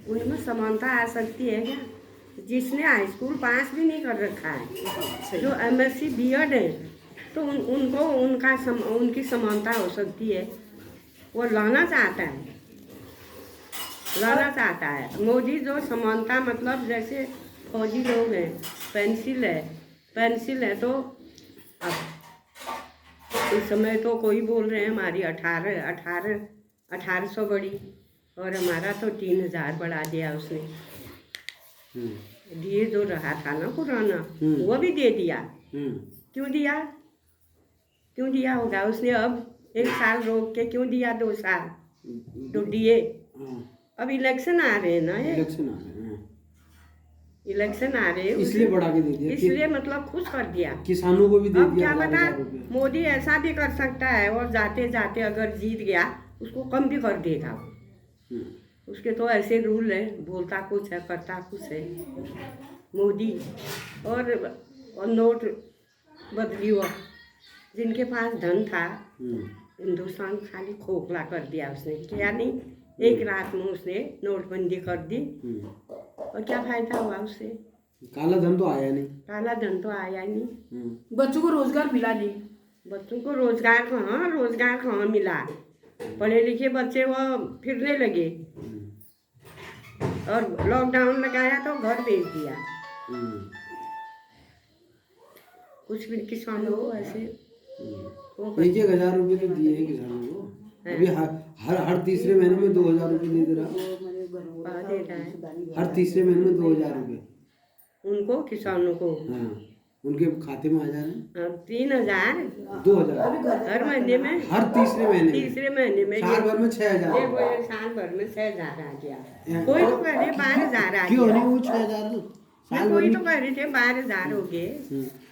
उनमें समानता आ सकती है क्या? जिसने हाई स्कूल पास भी नहीं कर रखा है, जो MSc B.Ed है, तो उनको उनकी समानता हो सकती है। वो लाना चाहता है मोदी। जो समानता मतलब जैसे फौजी लोग हैं, पेंसिल है तो अब इस समय तो कोई बोल रहे हैं हमारी 1800 बढ़ी, और हमारा तो 3000 बढ़ा दिया उसने। दिए जो रहा था ना पुराना, वो भी दे दिया। क्यों दिया होगा उसने? अब 1 साल रोक के क्यों दिया? 2 साल तो दिए। अब इलेक्शन आ रहे हैं ना, इलेक्शन आ रहे हैं, इसलिए बढ़ा के दे दिया। इसलिए मतलब खुश कर दिया। किसानों को भी दे अब दिया। क्या बता, मोदी ऐसा भी कर सकता है और जाते जाते अगर जीत गया उसको कम भी कर देगा। उसके तो ऐसे रूल है, बोलता कुछ है करता कुछ है मोदी। और नोट बदली हुआ, जिनके पास धन था, हिंदुस्तान खाली खोखला कर दिया उसने। क्या नहीं, 1 रात में उसने नोटबंदी कर दी, और क्या फायदा हुआ उससे? काला धन तो आया नहीं। बच्चों को रोजगार मिला नहीं। बच्चों को रोजगार कहाँ मिला? पढ़े लिखे बच्चे वो फिरने लगे, और लॉकडाउन लगाया तो घर भेज दिया। कुछ भी किसानों को ऐसे 1,000 रुपये तो दिए हैं किसानों को। अभी हर तीसरे महीने में 2,000 रुपये दे रहा है। हर तीसरे महीने में 2,000 रुपये उनको, किसानों को। हाँ, उनके खाते में आ जा रहे हैं। 3,000 2,000 हर महीने में, हर तीसरे महीने में साल भर में 6,000। साल भर में 6,000 आ गया। कोई तो कह रहे 12,000 आ क्यों गया। नहीं वो 6,000? कोई तो कह रहे थे 12,000 हो गए।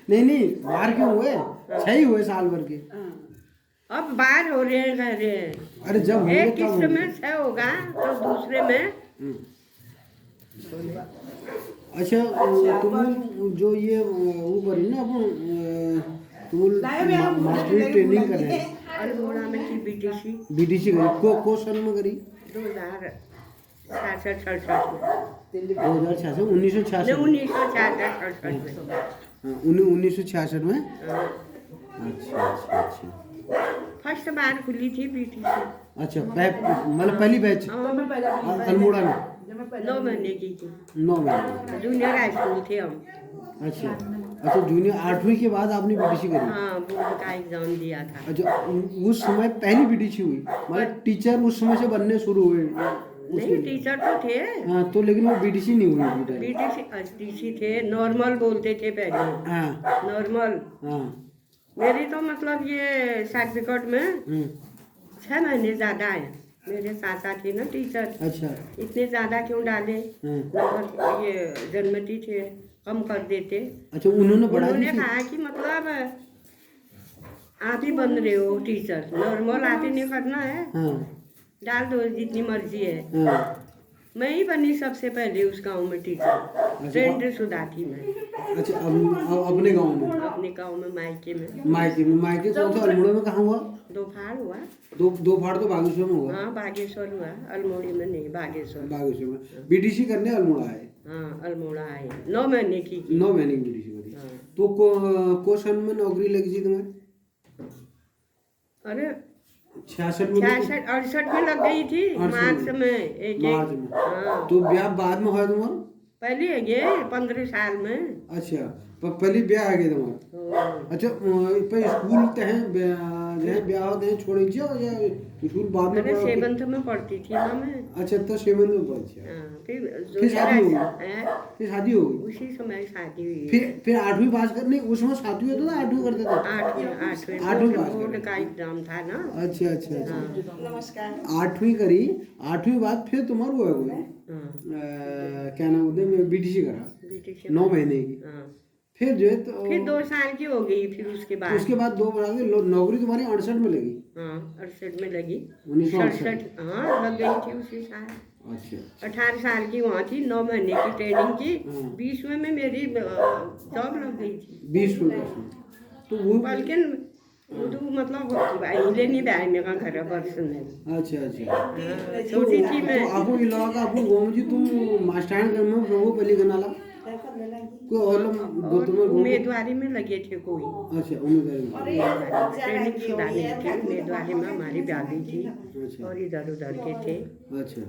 नहीं, बाहर क्यों हुए? 6 ही हुए साल भर के। अब 12 हो रहे हैं, कह रहे हैं। अरे जब एक किस्त में 6 होगा तो दूसरे में। अच्छा, तुम जो ये वो करी ना अपन, तुम मास्टरी ट्रेनिंग कर रहे हैं अल्मोड़ा में की BTC करी को सन में करी? 2066 में। 2066 1966 1966 में। अच्छा। फर्स्ट बार खुली थी BTC। अच्छा, मतलब पहली बैच अल्मोड़ा में 9 महीने की थी। 9 महीने जूनियर हाई स्कूल थे हम। अच्छा, जूनियर 8वीं के बाद आपने BTC करी? हाँ, बोर्ड का एग्जाम दिया था। अच्छा, उस समय पहली BTC हुई, मतलब टीचर उस समय से बनने शुरू हुए? नहीं, टीचर तो थे। हाँ, तो लेकिन वो BTC नहीं हुई। BTC थे, नॉर्मल बोलते थे पहले। हाँ, नॉर्मल। हाँ। मेरी तो मतलब ये सर्टिफिकेट में 6 महीने ज़्यादा है। मेरे साथ थे ना टीचर। अच्छा, इतने ज़्यादा क्यों डाले? नंबर ये जन्मती थे, कम कर देते। अच्छा, उन्होंने कहा कि मतलब आप ही बन रहे हो टीचर, नॉर्मल आप ही नहीं करना है। हाँ, डाल दो जितनी मर्जी है। हाँ। मैं ही बनी सबसे पहले उस गांव में टीचर, ट्रेंड शुदा थी मैं। अच्छा, अपने गांव में? अपने गांव में, मायके में। मायके कौन सा? अल्मोड़ा में कहाँ हुआ? 2 फाड़ हुआ। दो फाड़ तो बागेश्वर में हुआ। हाँ, बागेश्वर हुआ, अल्मोड़ी में नहीं, बागेश्वर में। BTC करने अल्मोड़ा आए? हाँ, अल्मोड़ा आए। 9 महीने की 9 महीने की BTC करी। हाँ। तो क्वेश्चन में नौकरी लगी थी तुम्हें? अरे 66 में? 68 में लग गई थी, मार्च में। मार्च में। हाँ। तो ब्याह बाद में हुआ तुम्हारा? पहले है ये 15 साल में। अच्छा, पहले ब्याह आ गया तुम्हारा? अच्छा, पर स्कूल ब्याह छोड़े या स्कूल बाद में? 7th में पढ़ती थी ना मैं। अच्छा, तो 7th में पढ़ती। फिर शादी हो गई? उसी समय शादी हुई। फिर 8वीं पास करने, उसमें 7वीं होता था, 8वीं करते थे? 8वीं बोर्ड का एग्जाम था ना। अच्छा। नमस्कार। 8वीं करी, 8वीं बाद फिर तुम्हारा हुआ कोई क्या नाम होता है, BTC करा 9 महीने की। फिर जो है तो फिर 2 साल की हो गई। फिर उसके बाद 2 साल की नौकरी तुम्हारी 68 में लगी? हाँ, 68 में लगी। 1968। हाँ, लग गई थी उसी साल। अच्छा। 18 साल की वहाँ थी, 9 महीने की ट्रेनिंग की। 20वें में मेरी जॉब लग गई थी। 20 में? तो वो बल्कि उधर मतलब हिले नहीं रहा मेरा घर पर्सनल। अच्छा अच्छा छोटी थी मैं। तो आपको इलाका आपको गाँव जी तुम मास्टर कर में प्रभु पली गनाला कोई और दो तुम्हें उम्मीदवारी में लगे थे कोई। अच्छा उम्मीदवारी ट्रेनिंग सुधारने थी उम्मीदवारी में हमारी भाभी थी अच्छा और इधर उधर के थे। अच्छा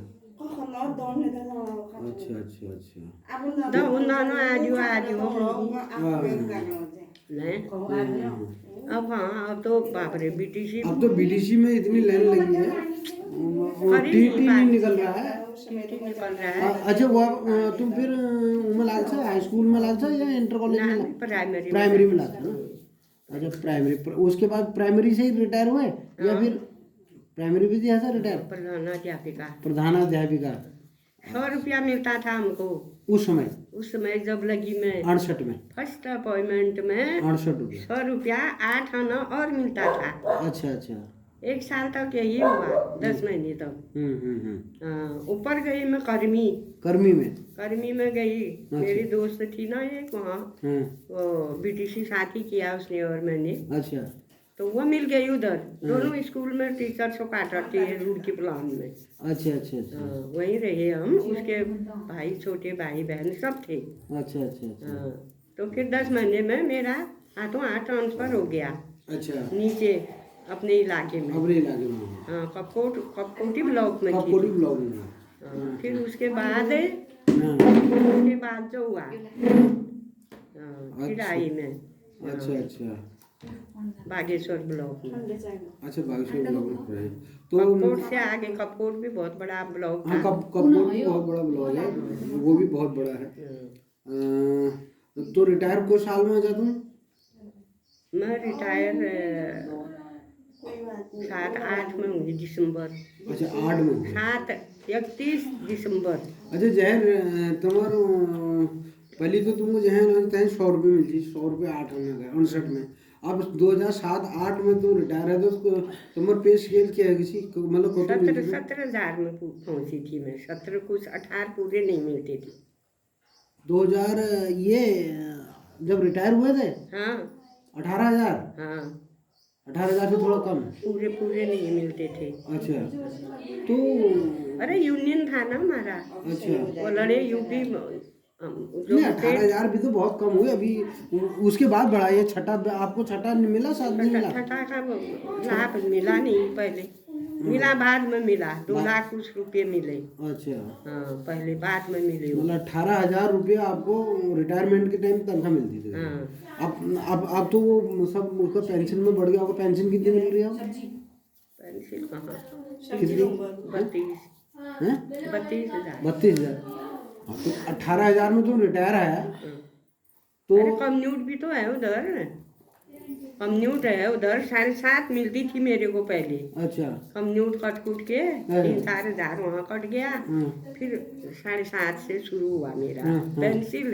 अच्छा अच्छा अच्छा तो उन्होंने आदियो हाँ नहीं अब हाँ अब तो बाप रे बीटीसी अब तो बीडीसी में इतनी लाइन लगी है वो टीटी नहीं निकल रहा है निकल रहा है। अच्छा वो तुम फिर में लाग छा हाई स्कूल में लाग छा या इंटर कॉलेज में लाग प्राइमरी में लाग छा ना। अच्छा प्राइमरी उसके बाद प्राइमरी से ही रिटायर हुए या फिर प्राइमरी भी दिया था रिटायर प्रधानाध्यापिका 100 रुपया मिलता था हमको उस समय जब लगी मैं 68 में फर्स्ट अपॉइंटमेंट में 68 रुपया 100 रुपया 8 आना और मिलता था। अच्छा अच्छा 1 साल तक यही हुआ 10 महीने तक। ऊपर गई मैं कर्मी में गई। मेरी दोस्त थी ना एक वहाँ वो बीटीसी साथी किया उसने और मैंने। अच्छा तो वो मिल गई उधर दोनों स्कूल में टीचर को काटती है रूड की प्लान में। अच्छा अच्छा अच्छा वहीं रहे हम। उसके भाई छोटे भाई बहन सब थे। अच्छा अच्छा अच्छा तो फिर 10 महीने में मेरा हाथों हाथ ट्रांसफर हो गया। अच्छा नीचे अपने इलाके में हाँ कपकोटी ब्लॉक में थी। फिर उसके बाद जो हुआ फिर आई मैं अच्छा अच्छा बागेश्वर ब्लॉक में। अच्छा बागेश्वर ब्लॉक में तो कपकोट से आगे कपकोट भी बहुत बड़ा ब्लॉक था। कपकोट भी बहुत बड़ा ब्लॉक है वो भी बहुत बड़ा है। तो रिटायर को साल में जा तुम? मैं रिटायर 7-8 में हुई दिसंबर। अच्छा 8 में 31 दिसंबर। अच्छा जहर तुम्हारो पहले तो तुमको जहर 100 रुपये मिलती 100 रुपये 8 आना 59 में। अब 2007-8 में तुम रिटायर है तो तुम्हारा पे स्केल क्या है किसी मतलब 17,000 में पहुंची थी मैं। 17 कुछ 18 पूरे नहीं मिलते थे। 2000 ये जब रिटायर हुए थे हाँ 18,000 हाँ 18,000 से थोड़ा कम पूरे नहीं मिलते थे। अच्छा तो अरे यूनियन था ना हमारा। अच्छा वो लड़े यूपी नहीं 18,000 भी तो बहुत कम हुए अभी उसके बाद बढ़ा ये छठा आपको छठा मिला साथ नहीं मिला? छठा का लाभ मिला नहीं पहले मिला बाद में मिला 2 लाख कुछ रुपये मिले। अच्छा हाँ पहले बाद में मिले। मतलब 18,000 रुपया आपको रिटायरमेंट के टाइम तनख्वाह मिलती थी। हाँ अब तो वो सब उसका पेंशन में बढ़ गया होगा। पेंशन कितनी मिल रही है? पेंशन कहाँ कितनी? 32,000। हाँ तो 18,000 में तुम रिटायर है तो कम्यूट भी तो है उधर। कम्यूट है उधर 7.5 मिलती थी मेरे को पहले। अच्छा कम्यूट कट के 3-4 हजार वहाँ कट गया। फिर 7.5 से शुरू हुआ मेरा पेंसिल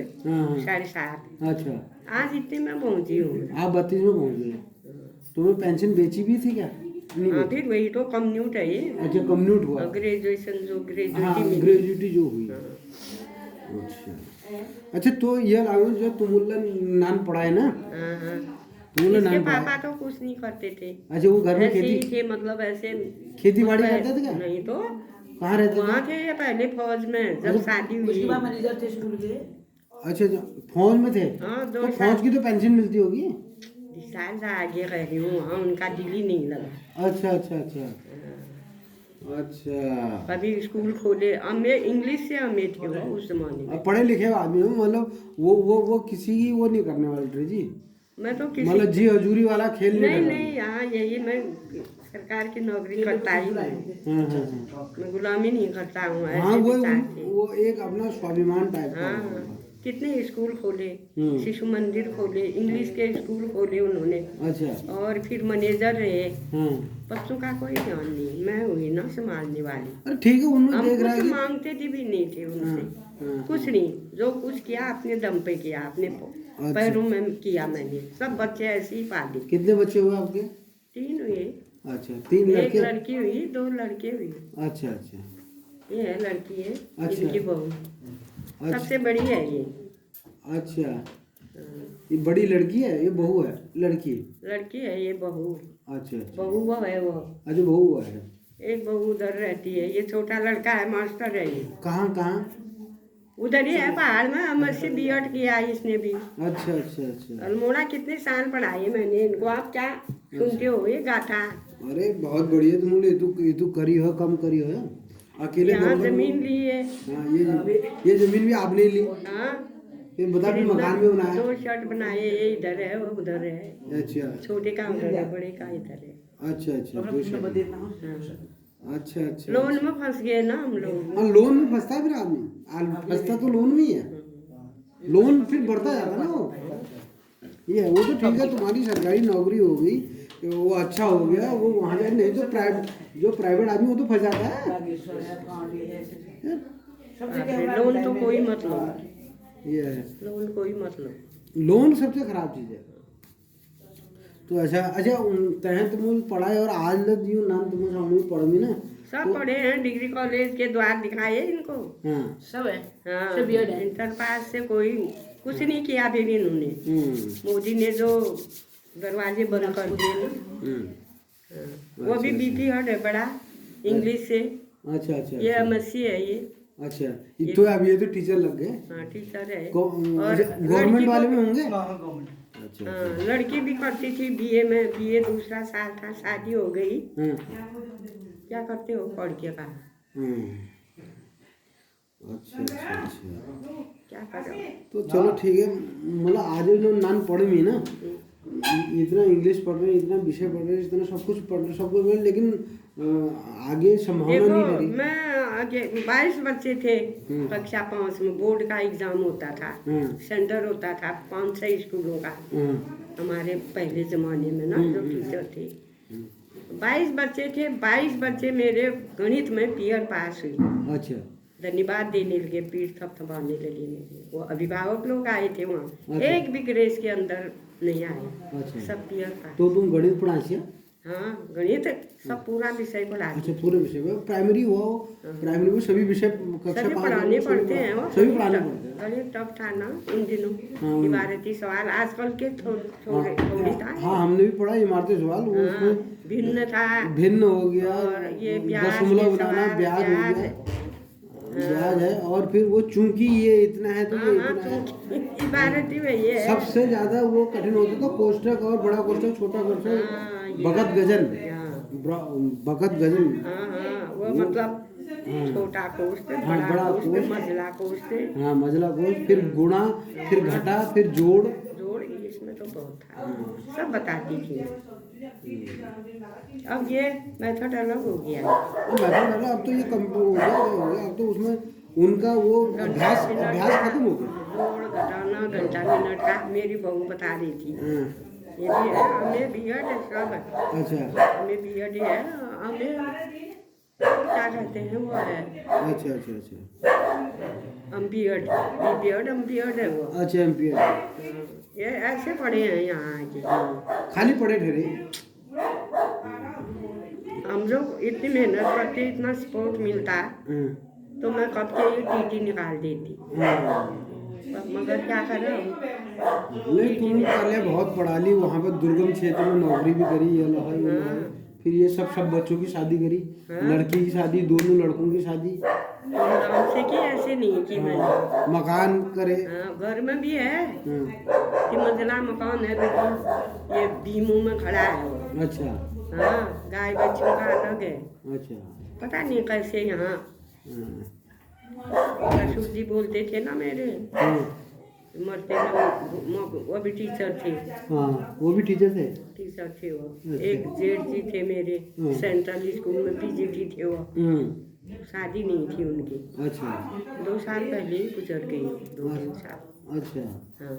7.5। अच्छा आज इतने में पहुँची हूँ। आप 32 में पहुँच गए। तुम्हें पेंशन बेची भी थी क्या? हाँ फिर वही तो कम्यूट है ये। अच्छा कम्यूट हुआ ग्रेजुएशन जो ग्रेजुएटी जो हुई। अच्छा तो ये लागू जो तुमुल्ला नान पढ़ा है ना। इसके पापा तो कुछ नहीं करते थे। अच्छा वो घर में खेती थे मतलब ऐसे खेती बाड़ी करते थे क्या? नहीं तो कहाँ रहते थे? वहाँ थे पहले फौज में जब शादी हुई। मैनेजर थे स्कूल के। अच्छा फौज में थे। हाँ तो फौज की तो पेंशन मिलती होगी। साल आगे रह रही हूँ वहाँ उनका दिल ही नहीं लगा। अच्छा अच्छा अच्छा अच्छा कभी स्कूल खोले मैं इंग्लिश से हमें थे उस जमाने में। पढ़े लिखे आदमी मतलब वो किसी की वो नहीं करने वाले थे जी। मैं तो किसी मतलब जी हजूरी वाला खेल नहीं यहाँ यही मैं सरकार की नौकरी करता ही हूँ। मैं गुलामी नहीं करता हूँ। हाँ वो एक अपना स्वाभिमान टाइप का। कितने स्कूल खोले शिशु मंदिर खोले इंग्लिश के स्कूल खोले उन्होंने। अच्छा और फिर मैनेजर रहे। बच्चों का कोई ध्यान नहीं। मैं हुई ना संभालने वाली। अरे ठीक है उन्होंने देख रहा है मांगते थे भी नहीं थे उनसे कुछ नहीं। जो कुछ किया अपने दम पे किया अपने पैरों में किया मैंने। सब बच्चे ऐसे ही पाले। कितने बच्चे हुए आपके? 3 हुए। अच्छा 3 लड़के? एक लड़की हुई 2 लड़के हुए। अच्छा अच्छा ये है लड़की है। अच्छा इनकी बहू सबसे बड़ी है ये। अच्छा ये बड़ी लड़की है, ये बहू है, लड़की? लड़की है ये बहू। अच्छा अच्छा बहू वो है वो। अच्छा, बहू है। एक बहू उधर रहती है, ये छोटा लड़का है, मास्टर है ये। कहाँ कहाँ? उधर ही है पहाड़ में, हमसे से B.Ed किया है इसने भी। अच्छा अच्छा अच्छा। अल्मोड़ा कितने साल पढ़ाई मैंने इनको, आप क्या सुनते हो ये गाथा। अरे बहुत बढ़िया, तुम ये तो करी हो, कम करी हो अकेले यहाँ घर में। जमीन ली है। हाँ, ये जमीन भी आपने ली? हाँ, ये बता भी मकान भी बनाया? 2 शर्ट बनाए, ये इधर है वो उधर है। अच्छा छोटे का उधर है, बड़े का इधर है। अच्छा अच्छा, दो शर्ट। हाँ। अच्छा अच्छा। लोन में फंस गए ना हम लोग। हाँ, लोन में फंसता है फिर आदमी, फंसता तो लोन में ही है। लोन फिर बढ़ता जाता ना वो। ये वो तो ठीक है, तुम्हारी सरकारी नौकरी हो गई, वो अच्छा हो गया, वो वहाँ जाए। नहीं तो प्राइवेट आदमी वो तो फंस जाता है। लोन तो कोई मत लो, ये है, लोन कोई मत लो। लोन सबसे खराब चीज है। तो अच्छा अच्छा, तहें तुम पढ़ाई और आज लग जीव नाम तुम सामने पढ़ी ना? सब पढ़े हैं, डिग्री कॉलेज के द्वार दिखाए इनको। हाँ सब है। हाँ, सब B.Ed है। इंटर पास से कोई कुछ नहीं किया फिर इन्होंने। मोदी ने जो दरवाजे बंद कर दिए ना। हाँ, वो भी B.Ed है बड़ा, इंग्लिश से। अच्छा अच्छा। ये MSc है ये। अच्छा, ये तो अब ये तो टीचर लग गए। हाँ, टीचर है। और गवर्नमेंट वाले में होंगे? अच्छा हाँ, लड़की भी करती थी BA में, BA दूसरा साल था, शादी हो गई। क्या करते हो पढ़ के कहा। अच्छा अच्छा अच्छा, क्या करो। तो चलो ठीक है। मतलब आज जो नान पढ़े में ना, इतना इंग्लिश पढ़ रहे, इतना विषय पढ़ रहे, इतना सब कुछ पढ़ रहे, सब कुछ पढ़ रहे, लेकिन आगे संभावना नहीं देखो करी। मैं आगे 22 बच्चे थे, कक्षा 5 में बोर्ड का एग्जाम होता था। सेंटर होता था 5-6 स्कूलों का हमारे पहले जमाने में ना, जो टीचर थे। 22 बच्चे थे, 22 बच्चे मेरे गणित में पीयर पास हुई। अच्छा, धन्यवाद देने लगे, पीठ थपथपाने लगे मेरे। वो अभिभावक लोग आए थे वहाँ, अच्छा। एक भी ग्रेस के अंदर नहीं आए, अच्छा। सब पीयर पास। तो तुम गणित पढ़ाई? हाँ, गणित सब पूरा विषय पढ़ा। अच्छा, पूरे विषय में प्राइमरी हुआ हो? प्राइमरी में सभी विषय कक्षा सभी 5 पढ़ाने पड़ते हैं वो। सभी पढ़ाने पड़ते हैं। गणित टफ था ना उन दिनों। हाँ। इमारती सवाल आजकल के थोड़ी था। हाँ, हमने भी पढ़ा इमारती सवाल, वो हाँ, उसमें भिन्न था। भिन्न हो गया, और ये ब्याज दशमलव के बनाना, सवाल, ब्याज हो ब्याज। गया, ब्याज है। और फिर वो चूंकि ये इतना है तो ये हाँ, इतना है। इमारती में ये है। सबसे ज्यादा वो कठिन होता था कोष्ठक, और बड़ा कोष्ठक, छोटा हाँ, कोष्ठक, ये। भगत गजन। हाँ। भगत गजन। हाँ हाँ, वो मतलब छोटा कोष्ठ, हाँ, बड़ा कोष्ठ, कोष्ठ, मझला कोष्ठ। हाँ मझला कोष्ठ, फिर गुणा, फिर घटा, फिर जोड़। इसमें तो बहुत था, सब बताती थी। अब ये मेथड अलग हो गया। अब तो ये कंप्यूटर हो गया, अब तो उसमें उनका वो अभ्यास खत्म हो गया। जोड़ घटाना घंटा मिनट का मेरी बहू बता रही थी। ये भी है, हमें B.Ed है सब। अच्छा, हमें B.Ed है, हमें क्या कहते हैं वो है। अच्छा अच्छा अच्छा, हम B.Ed है वो। अच्छा MP। ये ऐसे पढ़े हैं यहाँ आके। खाली पढ़े ठहरे। हम लोग इतनी मेहनत करते, इतना सपोर्ट मिलता, तो मैं कब के ये TT निकाल देती। मगर क्या करें हम। नहीं, तुम पहले बहुत पढ़ा ली, वहाँ पर दुर्गम क्षेत्र में नौकरी भी करी, ये लो है। फिर ये सब बच्चों की शादी करी, लड़की की शादी, दोनों लड़कों की शादी। हमसे की ऐसे नहीं की मैंने। मकान करे। हाँ, घर में भी है कि मंजिला मकान है, बिल्कुल ये बीमों में खड़ा है वो। अच्छा। हाँ, गाय बच्चों का अलग है। अच्छा, पता नहीं कैसे यहाँ। ससुर जी बोलते थे ना मेरे, मरते वो भी टीचर थे। हाँ, वो भी टीचर थे। टीचर थे वो। एक जेठ जी थे मेरे, सेंट्रल स्कूल में PGT थे वो। शादी नहीं थी उनकी। अच्छा, 2 साल पहले ही गुजर गई, 2-3 साल। अच्छा। हाँ,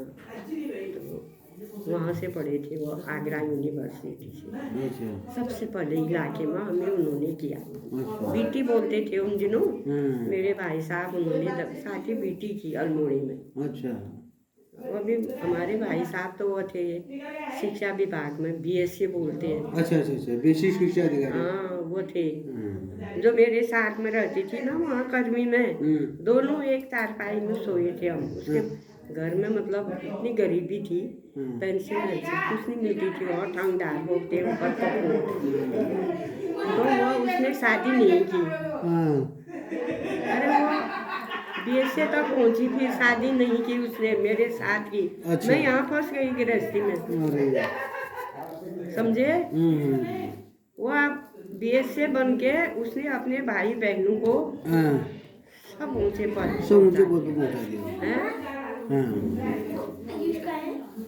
तो वहाँ से पढ़े थे वो, आगरा यूनिवर्सिटी से। अच्छा, सबसे पहले इलाके में हमें उन्होंने किया। अच्छा। बीटी बोलते थे उन दिनों मेरे भाई साहब, उन्होंने साथी बीटी की अल्मोड़े में। अच्छा, वो भी हमारे भाई साहब तो वो थे शिक्षा विभाग में, BSc बोलते हैं। अच्छा अच्छा अच्छा, बेसिक शिक्षा अधिकारी। हाँ, वो थे जो मेरे साथ में रहती थी ना वहाँ कर्मी में। दोनों एक चारपाई में सोए थे हम, उसके घर में मतलब इतनी गरीबी थी, पेंशन कुछ नहीं मिलती थी और ठंडार होते ऊपर तो वो उसने शादी नहीं की। हाँ अरे वो बीएसए तक पहुंची, फिर शादी नहीं की उसने मेरे साथ ही। अच्छा। मैं यहाँ फंस गई गृहस्थी में, अरे समझे। हम्म। वो बीएसए बन के उसने अपने भाई बहनों को हाँ सब ऊंचे पर सब ऊंचे पद पे पहुंचा दिया। हैं? हाँ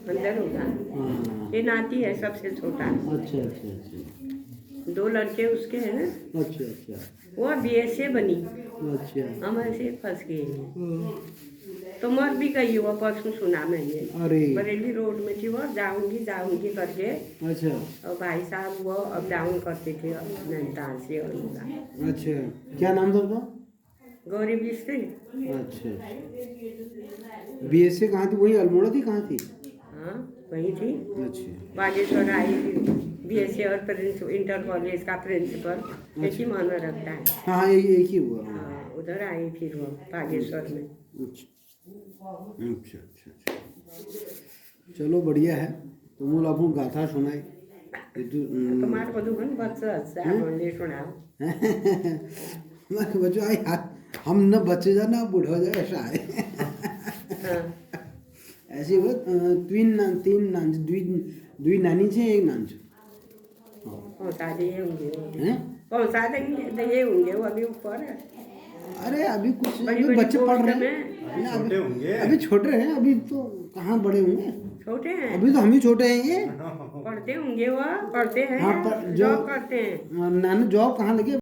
अंदर होगा। हाँ ये नाती है सबसे छोटा, अच्छा अच्छा अच्छा 2 लड़के उसके हैं। अच्छा अच्छा वो बीएसए बनी, अच्छा। हम ऐसे फंस गए हैं। हाँ, तो मर भी गई वो, परसों सुना मैंने। अरे बरेली रोड में थी वो, जाऊंगी जाऊंगी करके। अच्छा और भाई साहब वो अप डाउन करते थे नैनीताल से और उनका। अच्छा क्या नाम था उसका? गौरी बिस्ते। अच्छा बीएससी कहाँ थी? वही अल्मोड़ा थी? कहाँ थी? हाँ वही थी, अच्छा बागेश्वर आई थी। बीएससी और इंटर कॉलेज का प्रिंसिपल एक ही माना रखता है। हाँ एक ही हुआ। हाँ उधर आई फिर वो बागेश्वर में। अच्छा अच्छा अच्छा अच्छा चलो बढ़िया है। तो मूल आपको गाथा सुनाई तुम्हारे को दुगन बच्चा बोले सुनाओ। बच्चों आई हम न बच्चे जा ना बूढ़ा हो जाए ऐसा है। हाँ ऐसी बात तीन नांज दुई नानी छे एक नांज पहुँचा दिए होंगे, हैं? पहुँचा देंगे दिए होंगे, वो अभी ऊपर है। अरे अभी कुछ बड़ी अभी बड़ी बच्चे पढ़ पोस्ट रहे हैं में। ना, अभी छोटे हैं, अभी तो कहाँ बड़े होंगे। छोटे हैं, अभी तो हम ही छोटे हैं ये। पढ़ते होंगे, वो पढ़ते हैं, हाँ, जो जॉब करते हैं। नाना जॉब कहाँ लगे?